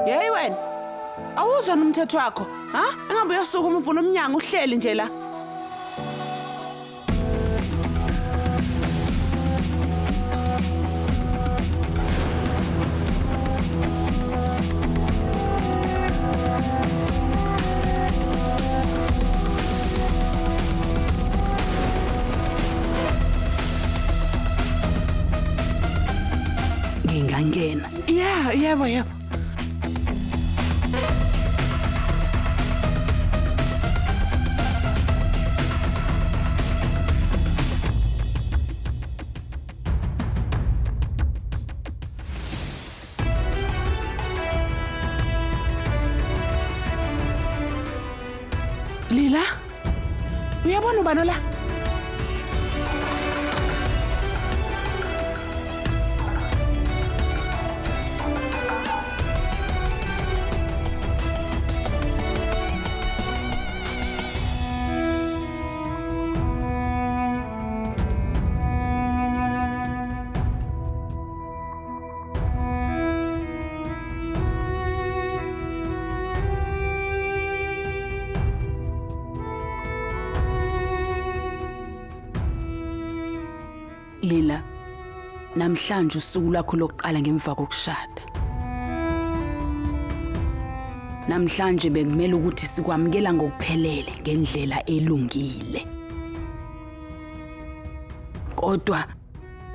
Hey wena. Awuzwa nomthetho wakho? Ha? Engabe uyosuka umvuna umnyango uhleli nje la. Ngingangena. Yebo. Lila? Uyabona ubani la? Lila, namhlanje usuku lakho lokuqala ngemva kokushada. Namhlanje bekumele ukuthi sikwamukela ngokuphelele ngendlela elungile. Kodwa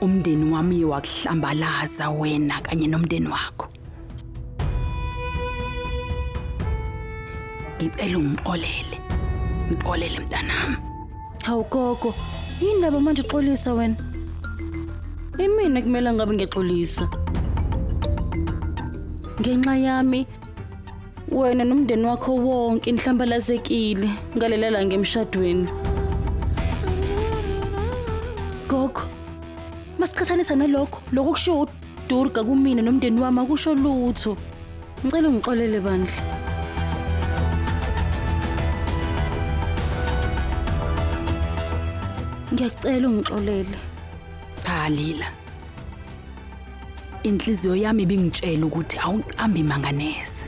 umndeni wami wakuhlambalaza wena kanye nomndeni wakho. Ngicela ngixolele mntanami. Hawu gogo, yini laba manje uxolisa wena? Mina kumele ngabe ngixolisa. Ngenxa yami wena nomndeni wakho wonke inhlambalazekile ngalelela ngemshadweni. Gogo, masiqhathanisa nalokho, lokho kusho uDurga kumina nomndeni wami akusho lutho. Ngicela ungixolele bandla. Ngiyacela ungixolele. Cha Lila. Inhliziyo yami ibingitshela ukuthi awuqambi manganese.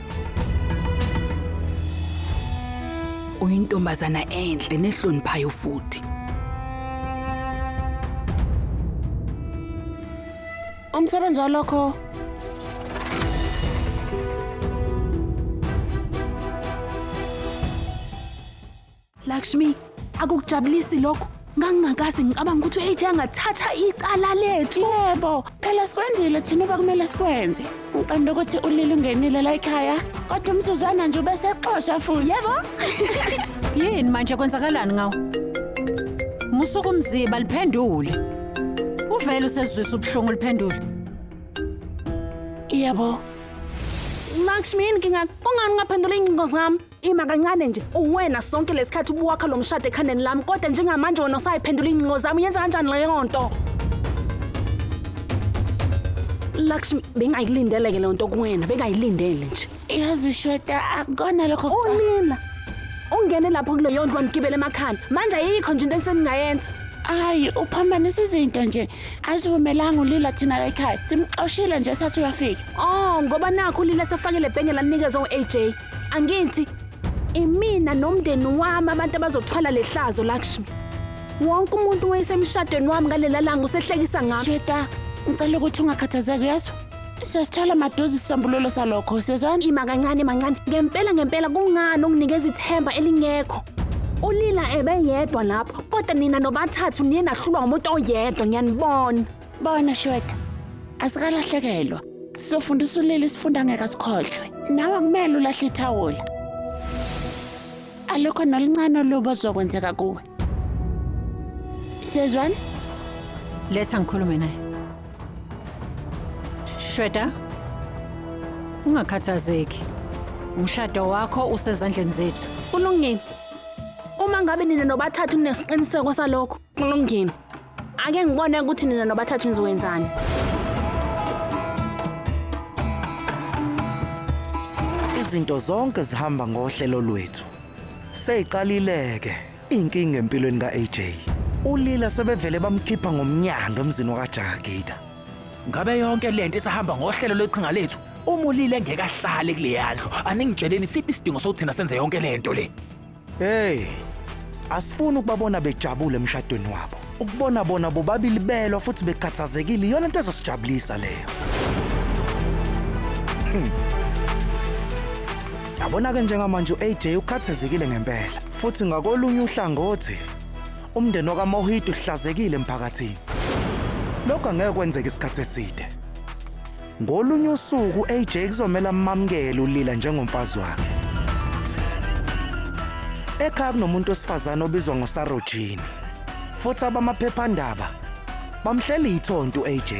Uyintombazana enhle nehloniphayo futhi. Umsebenzi walokho Lakshmi, akukujabulisi lokho. Ngangingakaze ngicabanga ukuthi AJ angathatha icala lethu. yebo, phela sikwenzile thina obakumele sikwenze. Ngiqonda ukuthi uLila ungenile la ekhaya, kodwa umsuzwana nje bese exosha futhi. Yebo. Yini manje kwenzakalani ngawo? Musuku umziba liphendule. Uvela usezwisa ubuhlungu liphendule. Yebo. Lakshmi, kungani ngaphendula incingo zami? Ima kancane nje. Uwena sonke lesikhathi ubuwakha lo mshado ekhandeni lami, kodwa njengamanje wena usayiphendula incingo zami. Uyenza kanjani leyo nto? Lakshmi, bengayilindeleke le nto kuwena, bengayilindele nje. Yazi Shweta, akukona lokho. Ulila. Ungene lapho kulo yondlo wanigibele emakhanda. Manje ayikho nje into engisengayenza. Hayi, uphambanisa izinto nje. Asivumelanga uLila thina la ekhaya. Simxoshile nje sathi uyafika. Ngoba nakho uLila sefakile ibhenge lanikeza uAJ. Angithi imina nomndeni wami abantu abazothwala lehlazo Lakshmi. Wonke umuntu wayesemshadweni wami ngalela langa usehlekisa ngami. Shweta, ngicela ukuthi ungakhathazeki yazo. Sesithola madozi isisambululo salokho, sizwana? Ima kancane mancane. Ngempela kungani unginikeza ithemba elingekho. uLila ebeyedwa lapho, kodwa nina nobathathu niye nahlulwa ngumuntu oyedwa, ngiyanibona. Bona Shweta, asikalahlekelwa. Sizofundisa uLila isifunda ngeke sikhohlwe. Nawe kumele ulahle ithawula. Alokho nolincane olubo ozokwenzeka kuwe. Sizwana? Letha ngikhulume naye. Shweta. Ungakhathazeki. Umshado wakho usezandleni zethu. Kulungile. Uma ngabe nina nobathathu ninesiqiniseko salokho, kulungile. Ake ngibone ukuthi nina nobathathu nizokwenzani. Izinto zonke zihamba ngohlelo lwethu. Seyiqalileke inkinga empilweni kaAJ. uLila sebevele bamkhipha ngomnyango emzini wakaJagida. Ngabe yonke lento isahamba ngohlelo leqhinga lethu. Umulile engeke ahlale kule yandlu. Aningitsheleni siphi isidingo sokuthina senze yonke lento le. Hey, asifuni ukubabona bejabule emshadweni wabo. Ukubona bona bobabili belwa futhi bekhathazekile iyona into ezosijabulisa leyo. Yabona-ke njengamanje u-AJ ukhathazekile ngempela futhi ngakolunye uhlangothi umndeni wakaMohit uhlazekile emphakathini. Lokho angeke kwenzeke isikhathi eside. Ngolunye usuku u-AJ kuzomela amamkele uLila njengomfazi wakhe. Ekhaya kunomuntu wesifazane obizwa ngoSarojini. Futhi abamaphephandaba bamhlela ithonto u-AJ.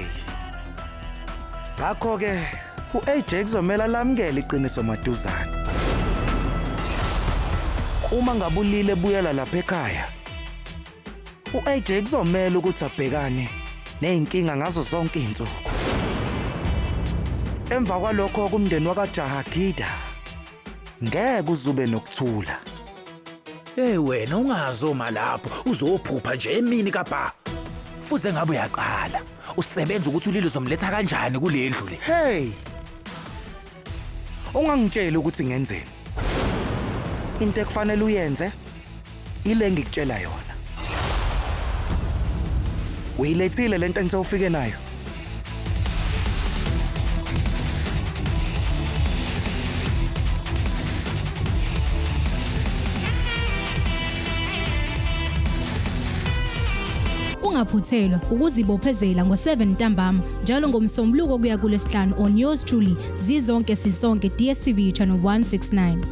Ngakho-ke u-AJ kuzomela lamkele iqiniso maduzane. Uma ngabe uLila ebuyela lapha ekhaya, u-AJ kuzomela ukuthi abhekane ney'nkinga ngazo zonke iy'nsuku. Emva kwalokho kumndeni wakaJahagida ngeke uzube nokuthula. Hey wena ungazoma lapho uzophupha nje emini kapha. Fuze ngabe uyaqala. Usebenza ukuthi uLila uzomletha kanjani kule ndlu le. Hey, ungangitsheli ukuthi ngenzeni. Into ekufanele uyenze ile ngikutshela yona. Uyilethile lento engithe ufike nayo. Ungaphuthelwa ukuzibophezela ngo7 ntambama njalo ngomsombuluko kuya kuLwesihlanu on yours truly zizonke sisonke DStv channel 169.